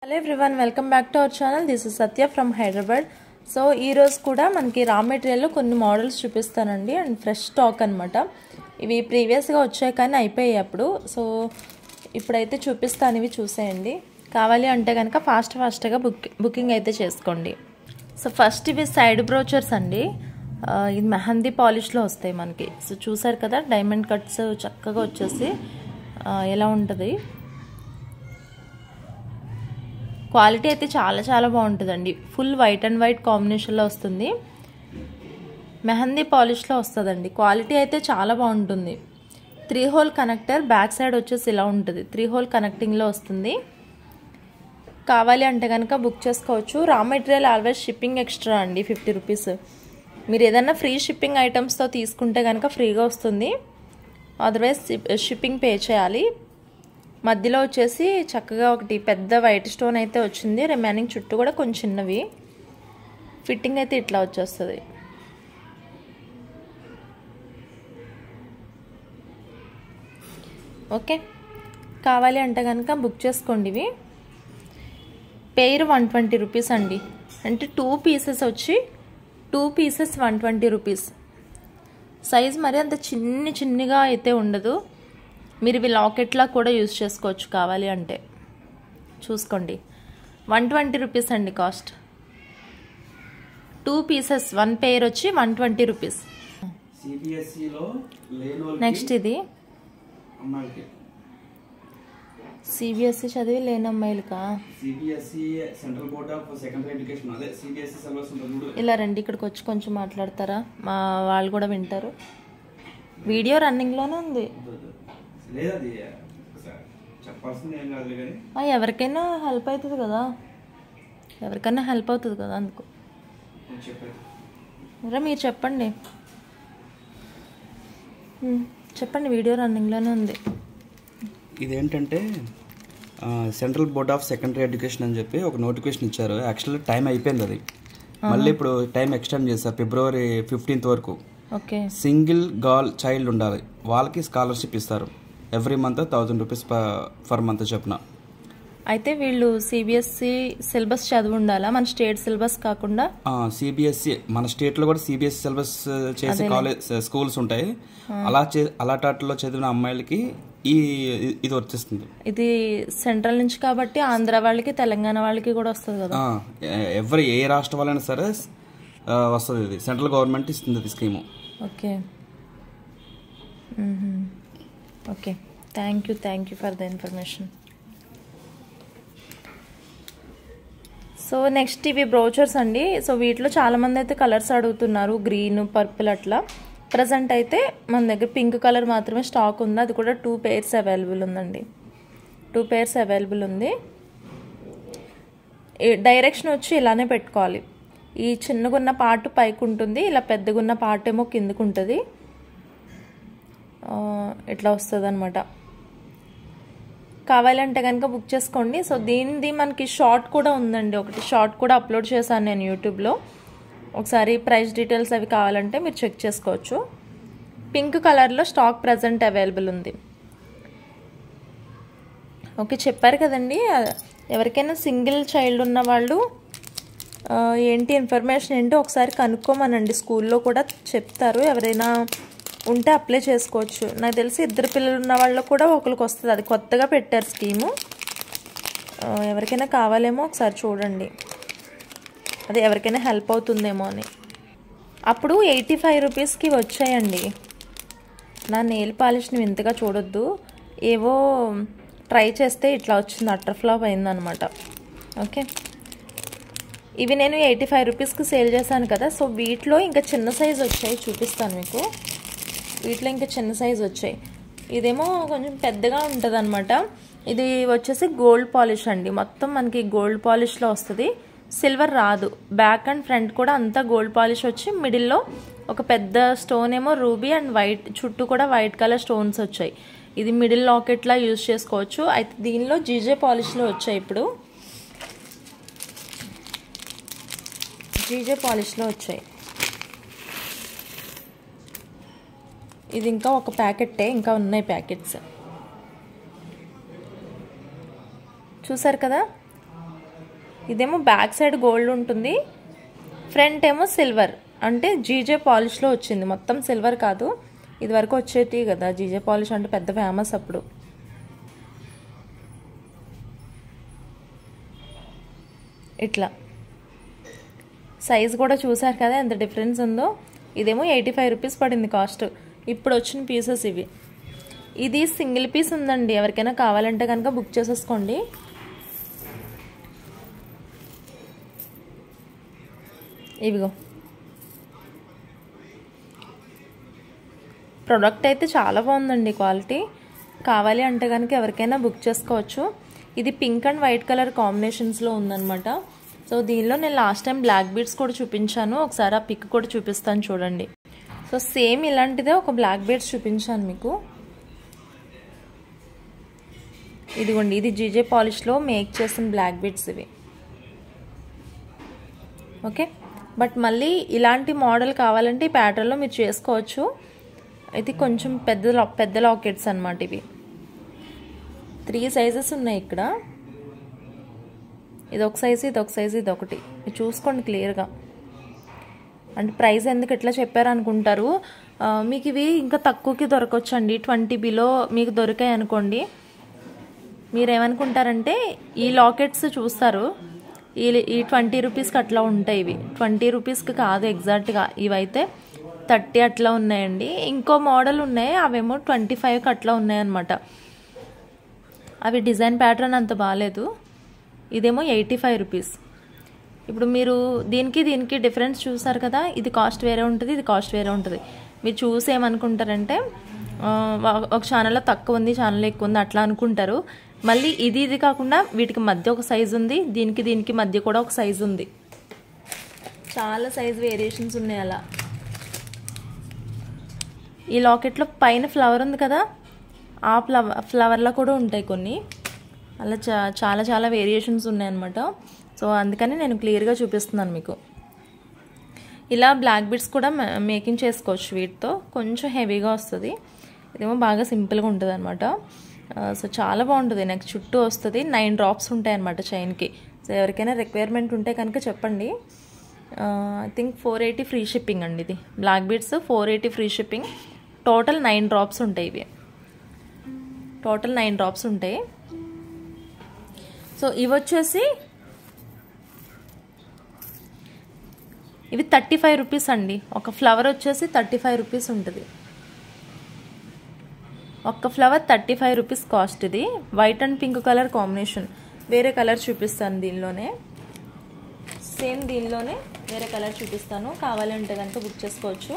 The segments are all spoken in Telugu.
Hello everyone, welcome back to our channel. This is Satya from Hyderabad. So ఈరోజు కూడా మనకి రా మెటీరియల్లో కొన్ని మోడల్స్ చూపిస్తానండి అండ్ ఫ్రెష్ స్టాక్ అనమాట. ఇవి ప్రీవియస్గా వచ్చాయి కానీ అయిపోయాయి అప్పుడు. సో ఇప్పుడైతే చూపిస్తాను, ఇవి చూసేయండి. కావాలి అంటే కనుక ఫాస్ట్గా బుకింగ్ అయితే చేసుకోండి. సో ఫస్ట్ ఇవి సైడ్ బ్రోచర్స్ అండి. ఇది మెహందీ పాలిష్లో వస్తాయి మనకి. సో చూసారు కదా, డైమండ్ కట్స్ చక్కగా వచ్చేసి ఎలా ఉంటుంది. క్వాలిటీ అయితే చాలా బాగుంటుందండి. ఫుల్ వైట్ అండ్ వైట్ కాంబినేషన్లో వస్తుంది. మెహందీ పాలిష్లో వస్తుందండి. క్వాలిటీ అయితే చాలా బాగుంటుంది. 3 హోల్ కనెక్టర్, బ్యాక్ సైడ్ వచ్చేసి ఇలా ఉంటుంది. 3 హోల్ కనెక్టింగ్లో వస్తుంది. కావాలి అంటే కనుక బుక్ చేసుకోవచ్చు. Raw material always shipping extra అండి, 50 రూపీస్. మీరు ఏదైనా ఫ్రీ షిప్పింగ్ ఐటమ్స్తో తీసుకుంటే కనుక ఫ్రీగా వస్తుంది. అదర్వైజ్ షిప్పింగ్ పే చేయాలి. మధ్యలో వచ్చేసి చక్కగా ఒకటి పెద్ద వైట్ స్టోన్ అయితే వచ్చింది. రిమైనింగ్ చుట్టూ కూడా కొంచెం చిన్నవి. ఫిట్టింగ్ అయితే ఇట్లా వచ్చేస్తుంది. ఓకే, కావాలి అంటే కనుక బుక్ చేసుకోండి. ఇవి పెయిర్ 120 రూపీస్ అండి. అంటే 2 పీసెస్ వచ్చి 2 పీసెస్ 120 రూపీస్. సైజ్ మరి అంత చిన్నగా అయితే ఉండదు. మీరు ఇవి లాకెట్లా కూడా యూజ్ చేసుకోవచ్చు కావాలి అంటే. చూసుకోండి, 120 రూపీస్ అండి కాస్ట్. 2 పీసెస్ 1 పెయిర్ వచ్చి 120 రూపీస్. నెక్స్ట్ ఇది సిబిఎస్ఈ చదివి లేని అమ్మాయిలకా? ఇలా రండి, ఇక్కడికి వచ్చి కొంచెం మాట్లాడతారా? మా వాళ్ళు కూడా వింటారు. వీడియో రన్నింగ్లోనే ఉంది. ఎవరికైనా హెల్ప్ అవుతుంది కదా, అందుకు మీరు చెప్పండి. వీడియో రన్నింగ్లోనే ఉంది. ఇదేంటంటే central board of secondary education అని చెప్పి ఒక నోటిఫికేషన్ ఇచ్చారు. యాక్చువల్లీ టైం అయిపోయింది అది. మళ్ళీ ఇప్పుడు టైం ఎక్స్టెండ్ చేశారు February 15th వరకు. ఓకే, సింగిల్ గర్ల్ చైల్డ్ ఉండాలి, వాళ్ళకి స్కాలర్షిప్ ఇస్తారు. Every month 1000 rupees per month చొప్పున. అయితే వీళ్ళు సిబిఎస్ఈ సిలబస్ చదివి ఉండాలా, మన స్టేట్ సిలబస్ కాకుండా? సిబిఎస్ఈ మన స్టేట్ లో కూడా సిబిఎస్ఈ సిలబస్ చేసే కాలేజ్ స్కూల్స్ ఉంటాయి. అలాంటిలో చదివిన అమ్మాయిలకి ఇది వచ్చేస్తుంది. ఇది సెంట్రల్ నుంచి కాబట్టి ఆంధ్ర వాళ్ళకి తెలంగాణ వాళ్ళకి కూడా వస్తుంది కదా. ఏ రాష్ట్ర వాళ్ళైనా సరే వస్తుంది. ఇది సెంట్రల్ గవర్నమెంట్ ఇస్తుంది ఇది scheme. Okay okay, thank you for the information. So next ఇవి బ్రోచర్స్ అండి. సో వీటిలో చాలామంది అయితే కలర్స్ అడుగుతున్నారు, గ్రీన్, పర్పుల్ అట్లా. ప్రజెంట్ అయితే మన దగ్గర పింక్ కలర్ మాత్రమే స్టాక్ ఉంది. అది కూడా 2 pairs అవైలబుల్ ఉందండి. 2 pairs అవైలబుల్ ఉంది. డైరెక్షన్ వచ్చి ఇలానే పెట్టుకోవాలి. ఈ చిన్నగున్న పార్ట్ పైకి ఉంటుంది, ఇలా పెద్దగున్న పార్ట్ ఏమో కిందకు ఉంటుంది. ఇట్లా వస్తుంది అనమాట. కావాలంటే కనుక బుక్ చేసుకోండి. సో దీనిది మనకి షార్ట్ కూడా ఉందండి, ఒకటి షార్ట్ కూడా అప్లోడ్ చేశాను నేను యూట్యూబ్లో. ఒకసారి ప్రైస్ డీటెయిల్స్ అవి కావాలంటే మీరు చెక్ చేసుకోవచ్చు. పింక్ కలర్లో స్టాక్ ప్రజెంట్ అవైలబుల్ ఉంది. ఓకే, చెప్పారు కదండి, ఎవరికైనా సింగిల్ చైల్డ్ ఉన్న వాళ్ళు ఏంటి ఇన్ఫర్మేషన్ ఏంటో ఒకసారి కనుక్కోమనండి. స్కూల్లో కూడా చెప్తారు. ఎవరైనా ఉంటే అప్లై చేసుకోవచ్చు. నాకు తెలిసి 2 పిల్లలు ఉన్న వాళ్ళకు కూడా ఒకరికి వస్తుంది. అది కొత్తగా పెట్టారు స్కీము. ఎవరికైనా కావాలేమో ఒకసారి చూడండి, అది ఎవరికైనా హెల్ప్ అవుతుందేమో అని. అప్పుడు 85 రూపీస్కి వచ్చాయండి. నా నెయిల్ పాలిష్ని వింతగా చూడొద్దు. ఏవో ట్రై చేస్తే ఇట్లా వచ్చింది, అటర్ ఫ్లాప్ అయిందనమాట. ఓకే, ఇవి నేను 85 రూపీస్కి సేల్ చేశాను కదా. సో వీటిలో ఇంకా చిన్న సైజు వచ్చాయి, చూపిస్తాను మీకు. వీటిలో ఇంకా చిన్న సైజు వచ్చాయి. ఇదేమో కొంచెం పెద్దగా ఉంటుంది అనమాట. ఇది వచ్చేసి గోల్డ్ పాలిష్ అండి. మొత్తం మనకి గోల్డ్ పాలిష్లో వస్తుంది, సిల్వర్ రాదు. బ్యాక్ అండ్ ఫ్రంట్ కూడా అంతా గోల్డ్ పాలిష్ వచ్చి మిడిల్లో ఒక పెద్ద స్టోన్ ఏమో రూబీ అండ్ వైట్, చుట్టూ కూడా వైట్ కలర్ స్టోన్స్ వచ్చాయి. ఇది మిడిల్ లాకెట్లా యూజ్ చేసుకోవచ్చు. అయితే దీనిలో జీజే పాలిష్లో వచ్చాయి. ఇప్పుడు జీజే పాలిష్లో వచ్చాయి. ఇది ఇంకా ఒక ప్యాకెట్టే, ఇంకా ఉన్నాయి ప్యాకెట్స్. చూసారు కదా, ఇదేమో బ్యాక్ సైడ్ గోల్డ్ ఉంటుంది, ఫ్రంట్ ఏమో సిల్వర్, అంటే జీజే పాలిష్లో వచ్చింది, మొత్తం సిల్వర్ కాదు. ఇది వరకు వచ్చేటి కదా జీజే పాలిష్ అంటే పెద్ద ఫేమస్ అప్పుడు. ఇట్లా సైజ్ కూడా చూసారు కదా ఎంత డిఫరెన్స్ ఉందో. ఇదేమో 85 రూపీస్ పడింది కాస్ట్. ఇప్పుడు వచ్చిన పీసెస్ ఇవి. ఇది సింగిల్ పీస్ ఉందండి, ఎవరికైనా కావాలంటే కనుక బుక్ చేసేసుకోండి. ఇవిగో ప్రోడక్ట్ అయితే చాలా బాగుందండి, క్వాలిటీ. కావాలి అంటే కనుక ఎవరికైనా బుక్ చేసుకోవచ్చు. ఇది పింక్ అండ్ వైట్ కలర్ కాంబినేషన్స్లో ఉందన్నమాట. సో దీనిలో నేను లాస్ట్ టైం బ్లాక్ బీడ్స్ కూడా చూపించాను, ఒకసారి ఆ పిక్ కూడా చూపిస్తాను చూడండి. సో సేమ్ ఇలాంటిదే ఒక బ్లాక్ బీడ్స్ చూపించాను మీకు. ఇదిగోండి, ఇది జీజే పాలిష్లో మేక్ చేసిన బ్లాక్ బీడ్స్ ఇవి. ఓకే, బట్ మళ్ళీ ఇలాంటి మోడల్ కావాలంటే ఈ ప్యాటర్న్లో మీరు చేసుకోవచ్చు. ఇది కొంచెం పెద్ద లాకెట్స్ అన్నమాట. ఇవి 3 సైజెస్ ఉన్నాయి ఇక్కడ. ఇది ఒక సైజు, ఇది ఒక సైజు, ఇది ఒకటి. ఇది చూసుకోండి క్లియర్గా. అంటే ప్రైస్ ఎందుకు ఇట్లా చెప్పారు అనుకుంటారు. మీకు ఇవి ఇంకా తక్కువకి దొరకవచ్చండి. 20 బిలో మీకు దొరికాయి అనుకోండి, మీరేమనుకుంటారంటే ఈ లాకెట్స్ చూస్తారు, ఈ 20 రూపీస్కి అట్లా ఉంటాయి. ఇవి 20 రూపీస్కి కాదు ఎగ్జాక్ట్గా, ఇవైతే 30 అట్లా ఉన్నాయండి. ఇంకో మోడల్ ఉన్నాయి, అవేమో 25కి అట్లా ఉన్నాయన్నమాట. అవి డిజైన్ ప్యాటర్న్ అంత బాగాలేదు. ఇదేమో 85 రూపీస్. ఇప్పుడు మీరు దీనికి డిఫరెన్స్ చూసారు కదా, ఇది కాస్ట్ వేరే ఉంటుంది, ఇది కాస్ట్ వేరే ఉంటుంది. మీరు చూసి ఏమనుకుంటారంటే ఒక ఛానల్లో తక్కువ ఉంది, ఛానల్లో ఎక్కువ ఉంది అట్లా అనుకుంటారు. మళ్ళీ ఇది కాకుండా వీటికి మధ్య ఒక సైజు ఉంది, దీనికి మధ్య కూడా ఒక సైజు ఉంది. చాలా సైజ్ వేరియేషన్స్ ఉన్నాయి అలా. ఈ లాకెట్లో పైన ఫ్లవర్ ఉంది కదా, ఆ ఫ్లవర్లో కూడా ఉంటాయి కొన్ని. అలా చాలా వేరియేషన్స్ ఉన్నాయన్నమాట. సో అందుకని నేను క్లియర్గా చూపిస్తున్నాను మీకు. ఇలా బ్లాక్ బీడ్స్ కూడా మేకింగ్ చేసుకోవచ్చు వీటితో, కొంచెం హెవీగా వస్తుంది. ఇదేమో బాగా సింపుల్గా ఉంటుంది అనమాట. సో చాలా బాగుంటుంది. నెక్స్ట్ చుట్టూ వస్తుంది, 9 డ్రాప్స్ ఉంటాయి అన్నమాట చైన్కి. సో ఎవరికైనా రిక్వైర్మెంట్ ఉంటే కనుక చెప్పండి. ఐ థింక్ 480 ఫ్రీ షిప్పింగ్ అండి. ఇది black beads 480 free shipping. Total 9 drops ఉంటాయి. ఇవి టోటల్ 9 డ్రాప్స్ ఉంటాయి. సో ఇవి వచ్చేసి ఇవి 35 రూపీస్ అండి. ఒక ఫ్లవర్ వచ్చేసి 35 రూపీస్ ఉంటుంది. ఒక్క ఫ్లవర్ 35 రూపీస్ కాస్ట్. ఇది white and pink colour combination. వేరే కలర్ చూపిస్తాను దీనిలోనే, సేమ్ దీనిలోనే వేరే కలర్ చూపిస్తాను. కావాలంటే కనుక బుక్ చేసుకోవచ్చు.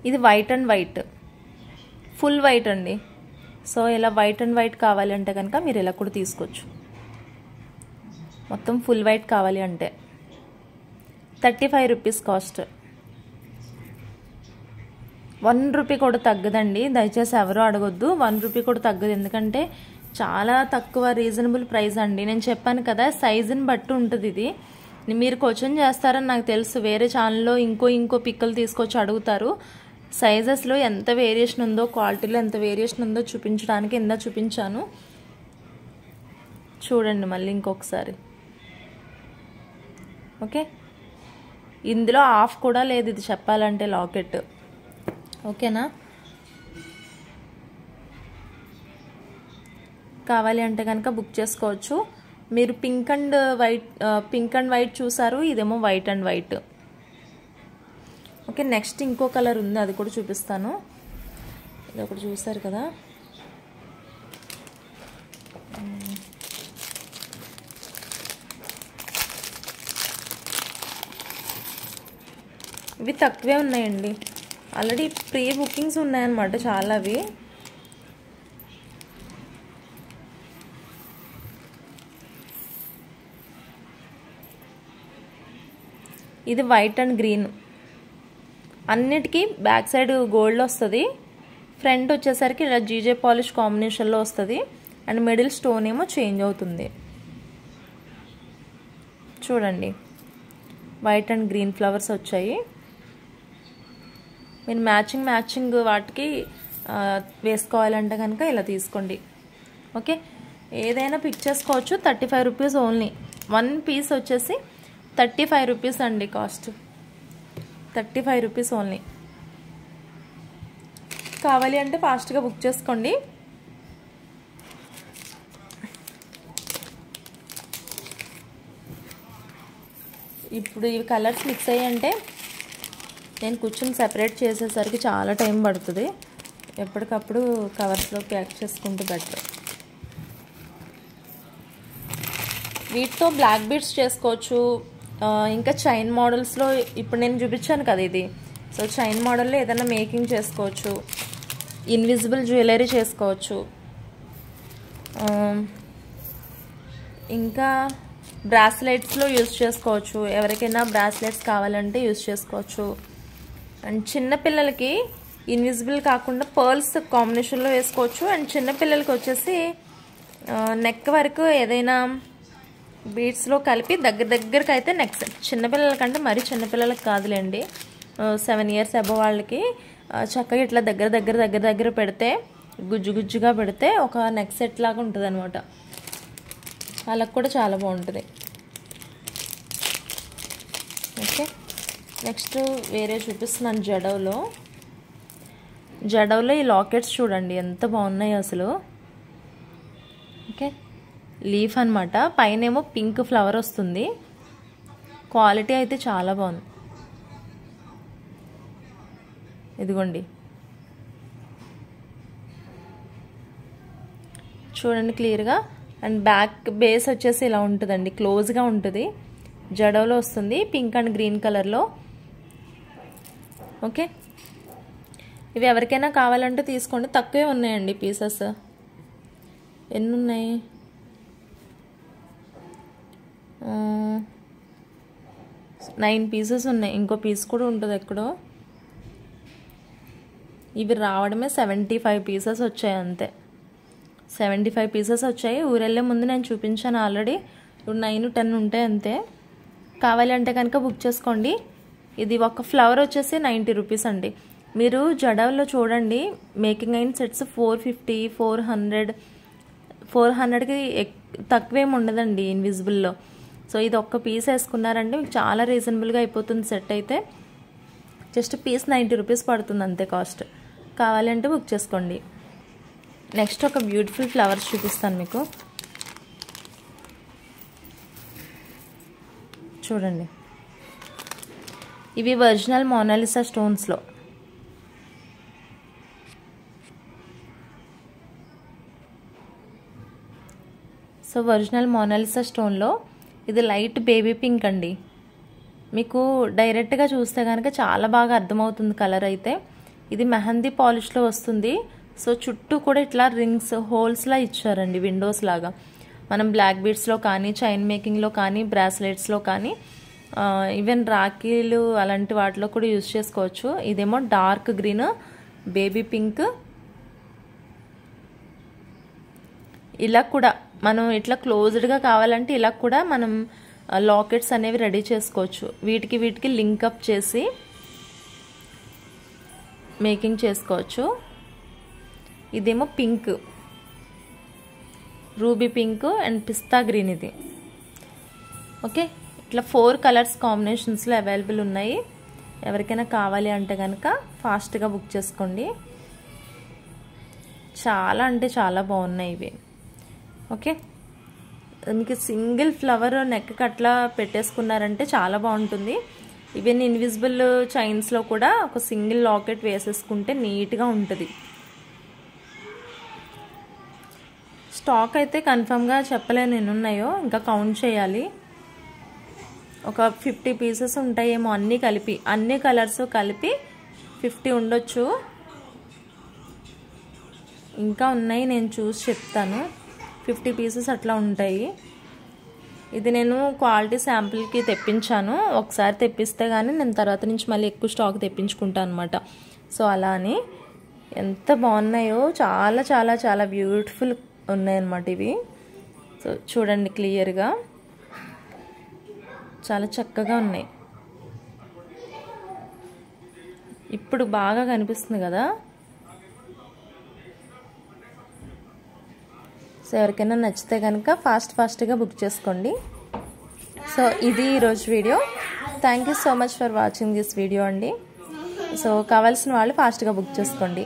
ఇది white and white, full white అండి. సో ఇలా వైట్ అండ్ వైట్ కావాలంటే కనుక మీరు ఇలా కూడా తీసుకోవచ్చు. మొత్తం ఫుల్ వైట్ కావాలి అంటే 35 రూపీస్ కాస్ట్. 1 రూపీ కూడా తగ్గదండి, దయచేసి ఎవరు అడగొద్దు. 1 రూపీ కూడా తగ్గదు, ఎందుకంటే చాలా తక్కువ రీజనబుల్ ప్రైస్ అండి. నేను చెప్పాను కదా, సైజుని బట్టి ఉంటుంది. ఇది మీరు క్వశ్చన్ చేస్తారని నాకు తెలుసు, వేరే ఛానల్లో ఇంకో పిక్కలు తీసుకొచ్చి అడుగుతారు. సైజెస్లో ఎంత వేరియేషన్ ఉందో, క్వాలిటీలో ఎంత వేరియేషన్ ఉందో చూపించడానికి ఇందా చూపించాను. చూడండి మళ్ళీ ఇంకొకసారి. ఓకే, ఇందులో హాఫ్ కూడా లేదు ఇది చెప్పాలంటే లాకెట్. ఓకేనా, కావాలి అంటే కనుక బుక్ చేసుకోవచ్చు. మీరు పింక్ అండ్ వైట్ చూసారు, ఇదేమో white and white. Okay, next ఇంకో కలర్ ఉంది, అది కూడా చూపిస్తాను. ఇది ఒకటి చూసారు కదా, ఇవి తక్కువే ఉన్నాయండి. ఆల్రెడీ ప్రీ బుకింగ్స్ ఉన్నాయన్నమాట చాలా. అవి ఇది వైట్ అండ్ గ్రీన్. అన్నిటికీ బ్యాక్ సైడ్ గోల్డ్ వస్తుంది, ఫ్రంట్ వచ్చేసరికి ఇలా జీజే పాలిష్ కాంబినేషన్లో వస్తుంది, అండ్ మిడిల్ స్టోన్ ఏమో చేంజ్ అవుతుంది. చూడండి వైట్ అండ్ గ్రీన్ ఫ్లవర్స్ వచ్చాయి. మీరు మ్యాచింగ్ వాటికి వేసుకోవాలంటే కనుక ఇలా తీసుకోండి. ఓకే, ఏదైనా పిక్ చేసుకోవచ్చు. 35 రూపీస్ ఓన్లీ. 1 పీస్ వచ్చేసి 35 రూపీస్ అండి కాస్ట్. 35 rupees only. కావాలి అంటే ఫాస్ట్గా బుక్ చేసుకోండి. ఇప్పుడు ఇవి కలర్స్ మిక్స్ అయ్యంటే నేను కూర్చొని సెపరేట్ చేసేసరికి చాలా టైం పడుతుంది. ఎప్పటికప్పుడు కవర్స్లో ప్యాక్ చేసుకుంటూ బెటర్. వీటితో బ్లాక్ బీడ్స్ చేసుకోవచ్చు. ఇంకా చైన్ మోడల్స్లో ఇప్పుడు నేను చూపించాను కదా ఇది. సో చైన్ మోడల్లో ఏదైనా మేకింగ్ చేసుకోవచ్చు. ఇన్విజిబుల్ జ్యువెలరీ చేసుకోవచ్చు. ఇంకా బ్రాస్లెట్స్లో యూజ్ చేసుకోవచ్చు. ఎవరికైనా బ్రాస్లెట్స్ కావాలంటే యూజ్ చేసుకోవచ్చు. అండ్ చిన్నపిల్లలకి ఇన్విజిబుల్ కాకుండా పర్ల్స్ కాంబినేషన్లో వేసుకోవచ్చు. అండ్ చిన్నపిల్లలకి వచ్చేసి నెక్ వరకు ఏదైనా బీడ్స్లో కలిపి దగ్గరికి అయితే నెక్ సెట్. చిన్నపిల్లలకంటే మరీ చిన్నపిల్లలకి కాదులేండి, 7 years అబవ్ వాళ్ళకి చక్కగా ఇట్లా దగ్గర పెడితే గుజ్జుగా పెడితే ఒక నెక్ సెట్ లాగా ఉంటుంది అనమాట. వాళ్ళకి కూడా చాలా బాగుంటుంది. ఓకే, నెక్స్ట్ వేరే చూపిస్తున్నాను. జడవ్లో ఈ లాకెట్స్ చూడండి ఎంత బాగున్నాయి అసలు. ఓకే, లీఫ్ అనమాట. పైన ఏమో పింక్ ఫ్లవర్ వస్తుంది. క్వాలిటీ అయితే చాలా బాగుంది. ఇదిగోండి చూడండి క్లియర్గా. అండ్ బ్యాక్ బేస్ వచ్చేసి ఇలా ఉంటుందండి, క్లోజ్గా ఉంటుంది. జడవ్లో వస్తుంది పింక్ అండ్ గ్రీన్ కలర్లో. ఓకే, ఇవి ఎవరికైనా కావాలంటే తీసుకోండి. తక్కువే ఉన్నాయండి పీసెస్. ఎన్ని ఉన్నాయి? 9 పీసెస్ ఉన్నాయి. ఇంకో పీస్ కూడా ఉంటుంది ఎక్కడో. ఇవి రావడమే 75 పీసెస్ వచ్చాయి అంతే. 75 పీసెస్ వచ్చాయి. ఊరెళ్ళే ముందు నేను చూపించాను ఆల్రెడీ. ఇప్పుడు 9-10 ఉంటాయి అంతే. కావాలి అంటే కనుక బుక్ చేసుకోండి. ఇది ఒక ఫ్లవర్ వచ్చేసి 90 రూపీస్ అండి. మీరు జడవ్లో చూడండి మేకింగ్ అయిన సెట్స్ 450, 400కి తక్కువేమి ఉండదండి ఇన్విజిబుల్లో. సో ఇది ఒక్క పీస్ వేసుకున్నారంటే మీకు చాలా రీజనబుల్గా అయిపోతుంది. సెట్ అయితే జస్ట్ పీస్ 90 రూపీస్ పడుతుంది అంతే కాస్ట్. కావాలి అంటే బుక్ చేసుకోండి. నెక్స్ట్ ఒక బ్యూటిఫుల్ ఫ్లవర్స్ చూపిస్తాను మీకు. చూడండి, ఇవి ఒరిజినల్ మోనాలిసా స్టోన్స్లో. సో ఒరిజినల్ మోనాలిసా స్టోన్లో ఇది లైట్ బేబీ పింక్ అండి. మీకు డైరెక్ట్గా చూస్తే కనుక చాలా బాగా అర్థమవుతుంది కలర్ అయితే. ఇది మెహందీ పాలిష్లో వస్తుంది. సో చుట్టూ కూడా ఇట్లా రింగ్స్ హోల్స్లా ఇచ్చారండి, విండోస్ లాగా. మనం బ్లాక్ బీడ్స్లో కానీ చైన్ మేకింగ్లో కానీ బ్రాస్లెట్స్లో కానీ ఈవెన్ రాఖీలు అలాంటి వాటిలో కూడా యూజ్ చేసుకోవచ్చు. ఇదేమో డార్క్ గ్రీన్, బేబీ పింక్. ఇలా కూడా మనం ఇట్లా క్లోజ్డ్గా కావాలంటే ఇలా కూడా మనం లాకెట్స్ అనేవి రెడీ చేసుకోవచ్చు. వీటికి లింకప్ చేసి మేకింగ్ చేసుకోవచ్చు. ఇదేమో pink, ruby pink and pista green ఇది. ఓకే, ఇట్లా 4 కలర్స్ కాంబినేషన్స్లో అవైలబుల్ ఉన్నాయి. ఎవరికైనా కావాలి అంటే కనుక ఫాస్ట్గా బుక్ చేసుకోండి. చాలా అంటే చాలా బాగున్నాయి ఇవి. ఓకే, మీకు సింగిల్ ఫ్లవర్ నెక్ అట్లా పెట్టేసుకున్నారంటే చాలా బాగుంటుంది. ఈవెన్ ఇన్విజిబుల్ చైన్స్లో కూడా ఒక సింగిల్ లాకెట్ వేసేసుకుంటే నీట్గా ఉంటుంది. స్టాక్ అయితే కన్ఫర్మ్గా చెప్పలేను ఎన్ని ఉన్నాయో, ఇంకా కౌంట్ చేయాలి. ఒక 50 పీసెస్ ఉంటాయేమో అన్నీ కలిపి, అన్ని కలర్స్ కలిపి 50 ఉండొచ్చు. ఇంకా ఉన్నాయి, నేను చూసి చెప్తాను. 50 పీసెస్ అట్లా ఉంటాయి. ఇది నేను క్వాలిటీ శాంపుల్కి తెప్పించాను. ఒకసారి తెప్పిస్తే కానీ నేను తర్వాత నుంచి మళ్ళీ ఎక్కువ స్టాక్ తెప్పించుకుంటాను అనమాట. సో అలా అని ఎంత బాగున్నాయో, చాలా చాలా చాలా బ్యూటిఫుల్ ఉన్నాయన్నమాట ఇవి. సో చూడండి క్లియర్గా. చాలా చక్కగా ఉన్నాయి. ఇప్పుడు బాగా కనిపిస్తుంది కదా. సో ఎవరికైనా నచ్చితే కనుక ఫాస్ట్గా బుక్ చేసుకోండి. సో ఇది ఈరోజు video. Thank you so much for watching this video అండి. సో కావాల్సిన వాళ్ళు ఫాస్ట్గా బుక్ చేసుకోండి.